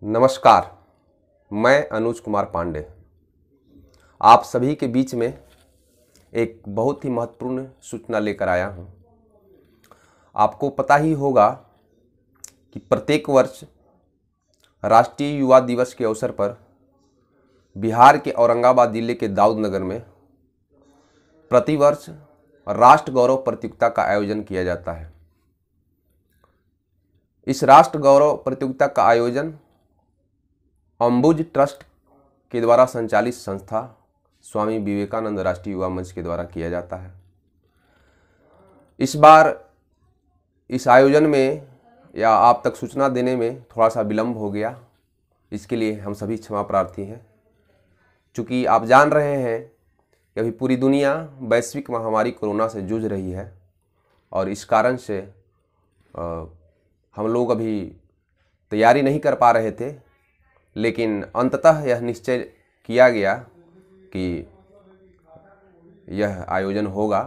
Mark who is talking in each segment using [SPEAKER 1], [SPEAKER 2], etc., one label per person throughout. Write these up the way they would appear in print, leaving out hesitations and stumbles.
[SPEAKER 1] नमस्कार। मैं अनुज कुमार पांडे आप सभी के बीच में एक बहुत ही महत्वपूर्ण सूचना लेकर आया हूं। आपको पता ही होगा कि प्रत्येक वर्ष राष्ट्रीय युवा दिवस के अवसर पर बिहार के औरंगाबाद जिले के दाऊदनगर में प्रतिवर्ष राष्ट्र गौरव प्रतियोगिता का आयोजन किया जाता है। इस राष्ट्र गौरव प्रतियोगिता का आयोजन अंबुज ट्रस्ट के द्वारा संचालित संस्था स्वामी विवेकानंद राष्ट्रीय युवा मंच के द्वारा किया जाता है। इस बार इस आयोजन में या आप तक सूचना देने में थोड़ा सा विलंब हो गया, इसके लिए हम सभी क्षमा प्रार्थी हैं। चूँकि आप जान रहे हैं कि अभी पूरी दुनिया वैश्विक महामारी कोरोना से जूझ रही है और इस कारण से हम लोग अभी तैयारी नहीं कर पा रहे थे, लेकिन अंततः यह निश्चय किया गया कि यह आयोजन होगा,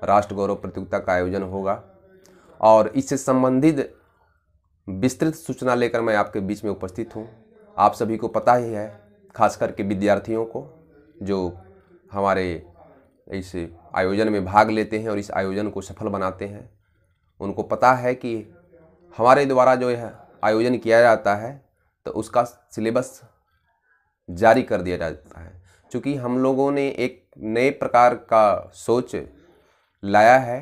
[SPEAKER 1] राष्ट्र गौरव प्रतियोगिता का आयोजन होगा और इससे संबंधित विस्तृत सूचना लेकर मैं आपके बीच में उपस्थित हूँ। आप सभी को पता ही है, खास करके विद्यार्थियों को जो हमारे इस आयोजन में भाग लेते हैं और इस आयोजन को सफल बनाते हैं, उनको पता है कि हमारे द्वारा जो यह आयोजन किया जाता है तो उसका सिलेबस जारी कर दिया जाता है। क्योंकि हम लोगों ने एक नए प्रकार का सोच लाया है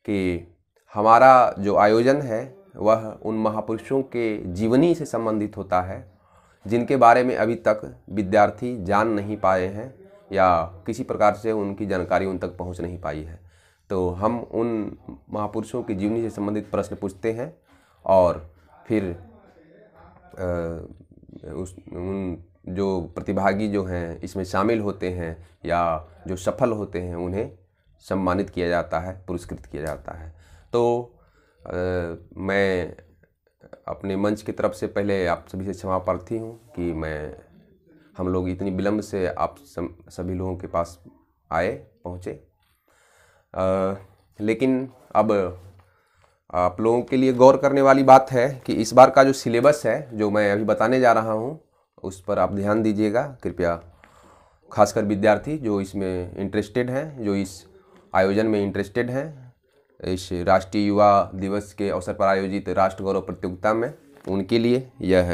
[SPEAKER 1] कि हमारा जो आयोजन है वह उन महापुरुषों के जीवनी से संबंधित होता है जिनके बारे में अभी तक विद्यार्थी जान नहीं पाए हैं या किसी प्रकार से उनकी जानकारी उन तक पहुंच नहीं पाई है। तो हम उन महापुरुषों की जीवनी से संबंधित प्रश्न पूछते हैं और फिर उन जो प्रतिभागी जो हैं इसमें शामिल होते हैं या जो सफल होते हैं उन्हें सम्मानित किया जाता है, पुरस्कृत किया जाता है। तो मैं अपने मंच की तरफ से पहले आप सभी से क्षमा प्रार्थी हूँ कि हम लोग इतनी विलंब से आप सभी लोगों के पास पहुँचे। लेकिन अब आप लोगों के लिए गौर करने वाली बात है कि इस बार का जो सिलेबस है जो मैं अभी बताने जा रहा हूँ उस पर आप ध्यान दीजिएगा कृपया, खासकर विद्यार्थी जो इसमें इंटरेस्टेड हैं, जो इस आयोजन में इंटरेस्टेड हैं, इस राष्ट्रीय युवा दिवस के अवसर पर आयोजित राष्ट्र गौरव प्रतियोगिता में, उनके लिए यह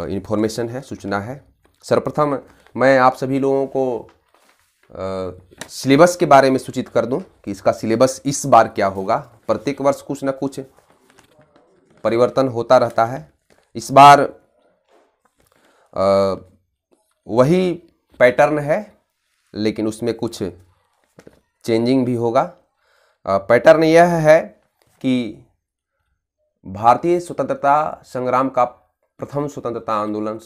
[SPEAKER 1] इन्फॉर्मेशन है, सूचना है। सर्वप्रथम मैं आप सभी लोगों को सिलेबस के बारे में सूचित कर दूं कि इसका सिलेबस इस बार क्या होगा। प्रत्येक वर्ष कुछ न कुछ परिवर्तन होता रहता है। इस बार वही पैटर्न है लेकिन उसमें कुछ चेंजिंग भी होगा। पैटर्न यह है कि भारतीय स्वतंत्रता संग्राम का प्रथम स्वतंत्रता आंदोलन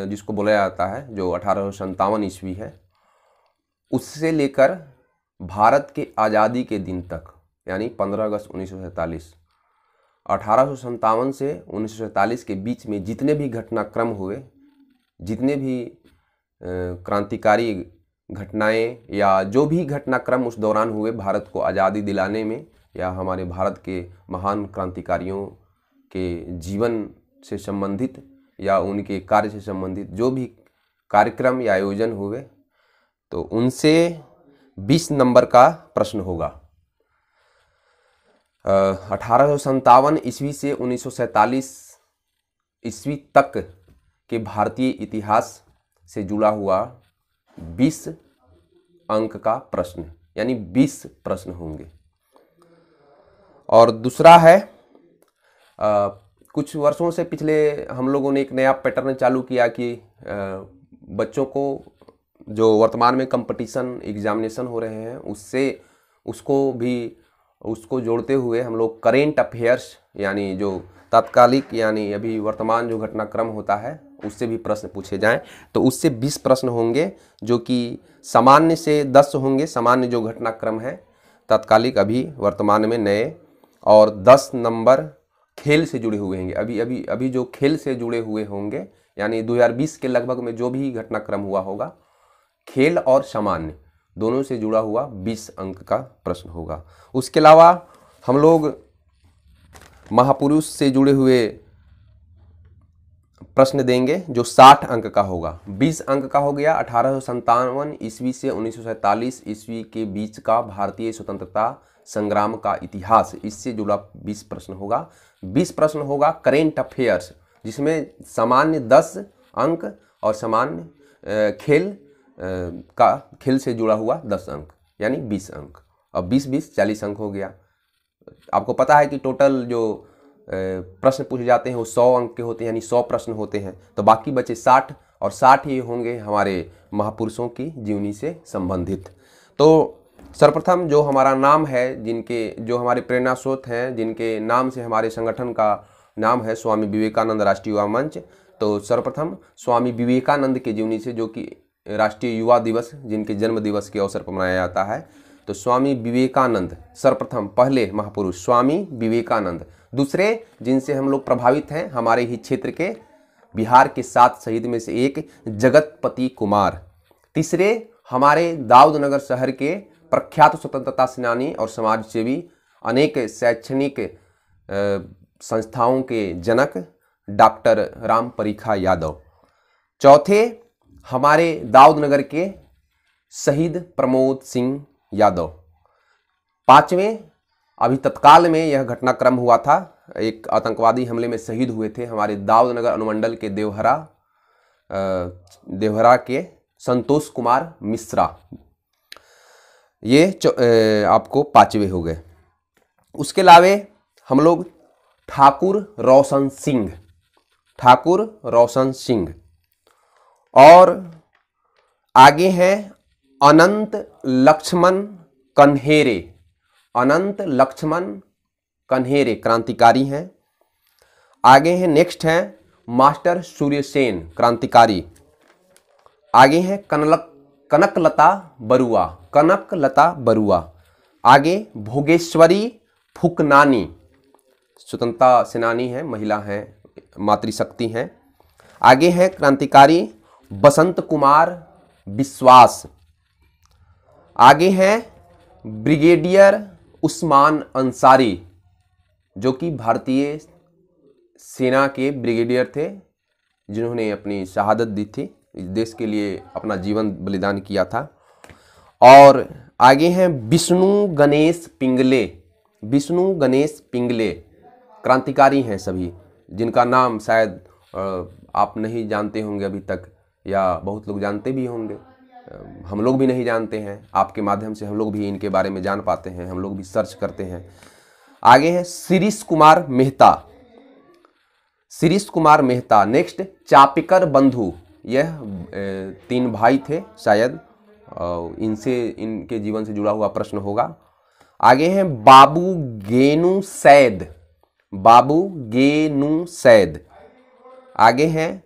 [SPEAKER 1] जिसको बोला जाता है, जो 1857 ईस्वी है, उससे लेकर भारत के आज़ादी के दिन तक यानी 15 अगस्त 1947, 1857 से 1947 के बीच में जितने भी घटनाक्रम हुए, जितने भी क्रांतिकारी घटनाएं या जो भी घटनाक्रम उस दौरान हुए भारत को आज़ादी दिलाने में या हमारे भारत के महान क्रांतिकारियों के जीवन से संबंधित या उनके कार्य से संबंधित जो भी कार्यक्रम या आयोजन हुए, तो उनसे 20 नंबर का प्रश्न होगा। 1857 ईस्वी से 1947 ईस्वी तक के भारतीय इतिहास से जुड़ा हुआ 20 अंक का प्रश्न यानी 20 प्रश्न होंगे। और दूसरा है कुछ वर्षों से पिछले हम लोगों ने एक नया पैटर्न चालू किया कि बच्चों को जो वर्तमान में कंपटीशन एग्जामिनेशन हो रहे हैं उसको जोड़ते हुए हम लोग करेंट अफेयर्स यानी जो तात्कालिक यानी अभी वर्तमान जो घटनाक्रम होता है उससे भी प्रश्न पूछे जाएं। तो उससे 20 प्रश्न होंगे जो कि सामान्य से 10 होंगे, सामान्य जो घटनाक्रम है तात्कालिक अभी वर्तमान में नए, और 10 नंबर खेल से जुड़े हुए होंगे। अभी जो खेल से जुड़े हुए होंगे यानी 2020 के लगभग में जो भी घटनाक्रम हुआ होगा, खेल और सामान्य दोनों से जुड़ा हुआ 20 अंक का प्रश्न होगा। उसके अलावा हम लोग महापुरुष से जुड़े हुए प्रश्न देंगे जो 60 अंक का होगा। 20 अंक का हो गया 1857 ईस्वी से 1947 ईस्वी के बीच का भारतीय स्वतंत्रता संग्राम का इतिहास, इससे जुड़ा 20 प्रश्न होगा। 20 प्रश्न होगा करेंट अफेयर्स, जिसमें सामान्य 10 अंक और सामान्य खेल से जुड़ा हुआ 10 अंक, यानी 20 अंक। अब 20-20 40 अंक हो गया। आपको पता है कि टोटल जो प्रश्न पूछे जाते हैं वो 100 अंक के होते हैं, यानी 100 प्रश्न होते हैं। तो बाकी बचे 60, और 60 ही होंगे हमारे महापुरुषों की जीवनी से संबंधित। तो सर्वप्रथम जो हमारा नाम है, जो हमारे प्रेरणा स्रोत हैं, जिनके नाम से हमारे संगठन का नाम है स्वामी विवेकानंद राष्ट्रीय युवा मंच। तो सर्वप्रथम स्वामी विवेकानंद की जीवनी से, जो कि राष्ट्रीय युवा दिवस, जिनके जन्म दिवस के अवसर पर मनाया जाता है। तो स्वामी विवेकानंद सर्वप्रथम पहले महापुरुष स्वामी विवेकानंद। दूसरे जिनसे हम लोग प्रभावित हैं, हमारे ही क्षेत्र के बिहार के 7 शहीद में से एक जगतपति कुमार। तीसरे हमारे दाऊदनगर शहर के प्रख्यात स्वतंत्रता सेनानी और समाजसेवी, अनेक शैक्षणिक संस्थाओं के जनक डॉक्टर राम परीखा यादव। चौथे हमारे दाऊदनगर के शहीद प्रमोद सिंह यादव। पांचवें, अभी तत्काल में यह घटनाक्रम हुआ था, एक आतंकवादी हमले में शहीद हुए थे हमारे दाऊदनगर अनुमंडल के देवहरा के संतोष कुमार मिश्रा। ये आपको 5वें हो गए। उसके अलावे हम लोग ठाकुर रोशन सिंह और आगे हैं अनंत लक्ष्मण कन्हेरे क्रांतिकारी हैं। आगे हैं, नेक्स्ट हैं मास्टर सूर्यसेन क्रांतिकारी। आगे हैं कनकलता बरुआ। आगे भोगेश्वरी फुकनानी, स्वतंत्रता सेनानी हैं, महिला हैं, मातृशक्ति हैं। आगे हैं क्रांतिकारी बसंत कुमार विश्वास। आगे हैं ब्रिगेडियर उस्मान अंसारी, जो कि भारतीय सेना के ब्रिगेडियर थे, जिन्होंने अपनी शहादत दी थी, इस देश के लिए अपना जीवन बलिदान किया था। और आगे हैं विष्णु गणेश पिंगले क्रांतिकारी हैं सभी, जिनका नाम शायद आप नहीं जानते होंगे अभी तक, या बहुत लोग जानते भी होंगे, हम लोग भी नहीं जानते हैं। आपके माध्यम से हम लोग भी इनके बारे में जान पाते हैं, हम लोग भी सर्च करते हैं। आगे हैं शिरीष कुमार मेहता। नेक्स्ट चापिकर बंधु, यह 3 भाई थे शायद, इनके जीवन से जुड़ा हुआ प्रश्न होगा। आगे हैं बाबू गेनू सैद। आगे हैं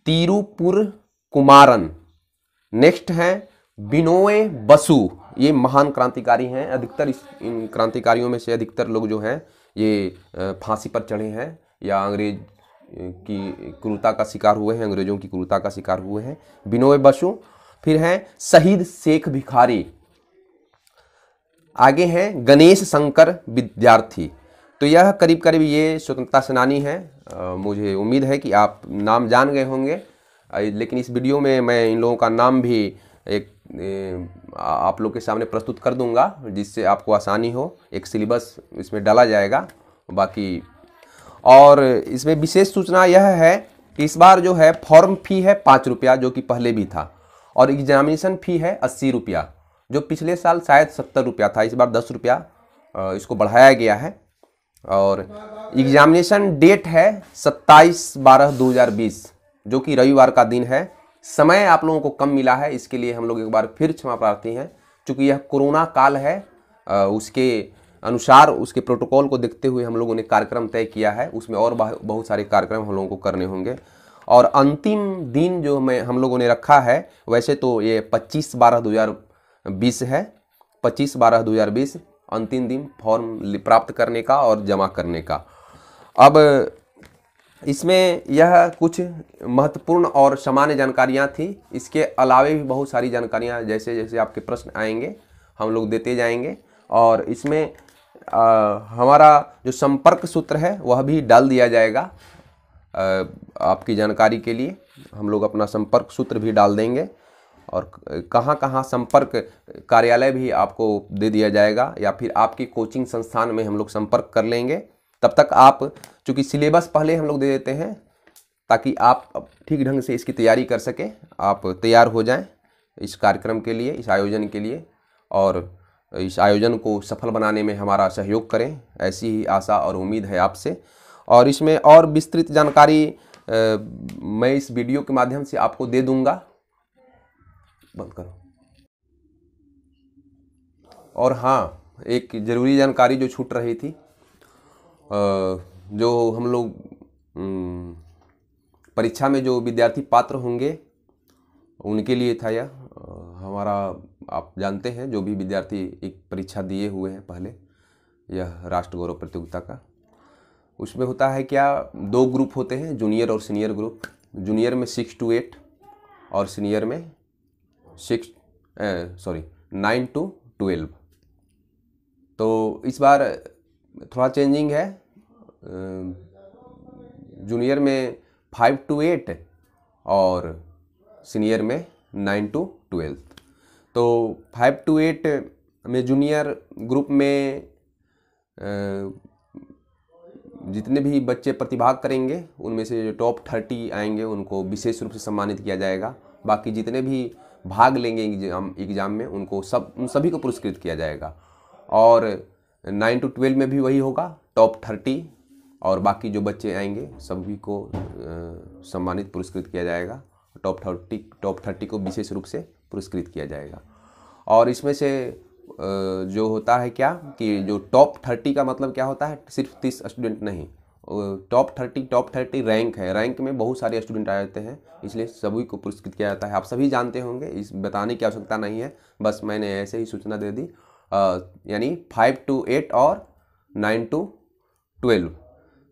[SPEAKER 1] तिरुपुर कुमारन। नेक्स्ट हैं बिनोय बसु, ये महान क्रांतिकारी हैं। अधिकतर इन क्रांतिकारियों में से अधिकतर लोग जो हैं ये फांसी पर चढ़े हैं या अंग्रेज की क्रूरता का शिकार हुए हैं, अंग्रेजों की क्रूरता का शिकार हुए हैं। बिनोय बसु। फिर हैं शहीद शेख भिखारी। आगे हैं गणेश शंकर विद्यार्थी। तो यह करीब करीब ये स्वतंत्रता सेनानी हैं। मुझे उम्मीद है कि आप नाम जान गए होंगे, लेकिन इस वीडियो में मैं इन लोगों का नाम भी आप लोग के सामने प्रस्तुत कर दूंगा, जिससे आपको आसानी हो। एक सिलेबस इसमें डाला जाएगा बाकी। और इसमें विशेष सूचना यह है कि इस बार जो है फॉर्म फी है 5 रुपया, जो कि पहले भी था, और एग्जामिनेशन फी है 80 रुपया, जो पिछले साल शायद 70 रुपया था। इस बार 10 रुपया इसको बढ़ाया गया है। और एग्जामिनेशन डेट है 27/12/2020, जो कि रविवार का दिन है। समय आप लोगों को कम मिला है, इसके लिए हम लोग एक बार फिर क्षमा प्रार्थी हैं, क्योंकि यह कोरोना काल है। उसके अनुसार, उसके प्रोटोकॉल को देखते हुए हम लोगों ने कार्यक्रम तय किया है। उसमें और बहुत सारे कार्यक्रम हम लोगों को करने होंगे। और अंतिम दिन जो हम लोगों ने रखा है, वैसे तो ये 25/12/2020 है। 25/12/2020 अंतिम दिन फॉर्म प्राप्त करने का और जमा करने का। अब इसमें यह कुछ महत्वपूर्ण और सामान्य जानकारियां थी। इसके अलावे भी बहुत सारी जानकारियां, जैसे जैसे आपके प्रश्न आएंगे हम लोग देते जाएंगे। और इसमें हमारा जो संपर्क सूत्र है वह भी डाल दिया जाएगा। आपकी जानकारी के लिए हम लोग अपना संपर्क सूत्र भी डाल देंगे और कहाँ कहाँ संपर्क कार्यालय भी आपको दे दिया जाएगा, या फिर आपकी कोचिंग संस्थान में हम लोग संपर्क कर लेंगे। तब तक आप, चूँकि सिलेबस पहले हम लोग दे देते हैं ताकि आप ठीक ढंग से इसकी तैयारी कर सकें, आप तैयार हो जाएं इस कार्यक्रम के लिए, इस आयोजन के लिए, और इस आयोजन को सफल बनाने में हमारा सहयोग करें, ऐसी ही आशा और उम्मीद है आपसे। और इसमें और विस्तृत जानकारी मैं इस वीडियो के माध्यम से आपको दे दूंगा। बंद करो। और हाँ, एक ज़रूरी जानकारी जो छूट रही थी, जो हम लोग परीक्षा में जो विद्यार्थी पात्र होंगे उनके लिए था यह हमारा। आप जानते हैं जो भी विद्यार्थी एक परीक्षा दिए हुए हैं पहले, यह राष्ट्र गौरव प्रतियोगिता का, उसमें होता है क्या, 2 ग्रुप होते हैं, जूनियर और सीनियर ग्रुप। जूनियर में 6 to 8 और सीनियर में 9 to 12। तो इस बार थोड़ा चेंजिंग है, जूनियर में 5 to 8 और सीनियर में 9 to 12। तो 5 to 8 में जूनियर ग्रुप में जितने भी बच्चे प्रतिभाग करेंगे उनमें से जो टॉप 30 आएंगे उनको विशेष रूप से सम्मानित किया जाएगा। बाकी जितने भी भाग लेंगे एग्ज़ाम में उन सभी को पुरस्कृत किया जाएगा। और 9 to 12 में भी वही होगा, टॉप 30 और बाकी जो बच्चे आएंगे सभी को सम्मानित पुरस्कृत किया जाएगा। टॉप 30 को विशेष रूप से पुरस्कृत किया जाएगा। और इसमें से जो होता है क्या कि जो टॉप 30 का मतलब क्या होता है, सिर्फ 30 स्टूडेंट नहीं, टॉप 30 रैंक है, रैंक में बहुत सारे स्टूडेंट आ जाते हैं, इसलिए सभी को पुरस्कृत किया जाता है। आप सभी जानते होंगे, इस बताने की आवश्यकता नहीं है, बस मैंने ऐसे ही सूचना दे दी। यानी 5 to 8 और 9 to 12।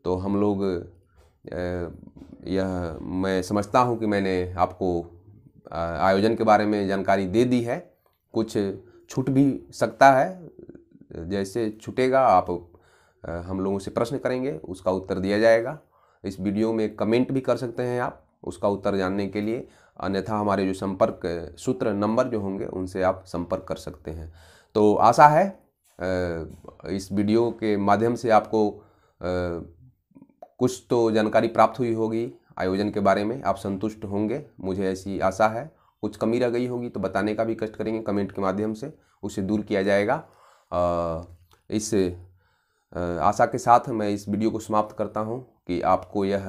[SPEAKER 1] तो हम लोग यह मैं समझता हूँ कि मैंने आपको आयोजन के बारे में जानकारी दे दी है। कुछ छूट भी सकता है, जैसे छूटेगा आप हम लोगों से प्रश्न करेंगे, उसका उत्तर दिया जाएगा। इस वीडियो में कमेंट भी कर सकते हैं आप उसका उत्तर जानने के लिए, अन्यथा हमारे जो संपर्क सूत्र नंबर जो होंगे उनसे आप संपर्क कर सकते हैं। तो आशा है इस वीडियो के माध्यम से आपको कुछ तो जानकारी प्राप्त हुई होगी आयोजन के बारे में, आप संतुष्ट होंगे, मुझे ऐसी आशा है। कुछ कमी रह गई होगी तो बताने का भी कष्ट करेंगे कमेंट के माध्यम से, उसे दूर किया जाएगा। इस आशा के साथ मैं इस वीडियो को समाप्त करता हूं कि आपको यह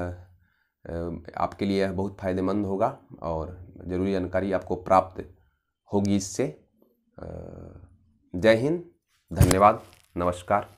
[SPEAKER 1] आपके लिए यह बहुत फ़ायदेमंद होगा और ज़रूरी जानकारी आपको प्राप्त होगी इससे। जय हिंद, धन्यवाद, नमस्कार।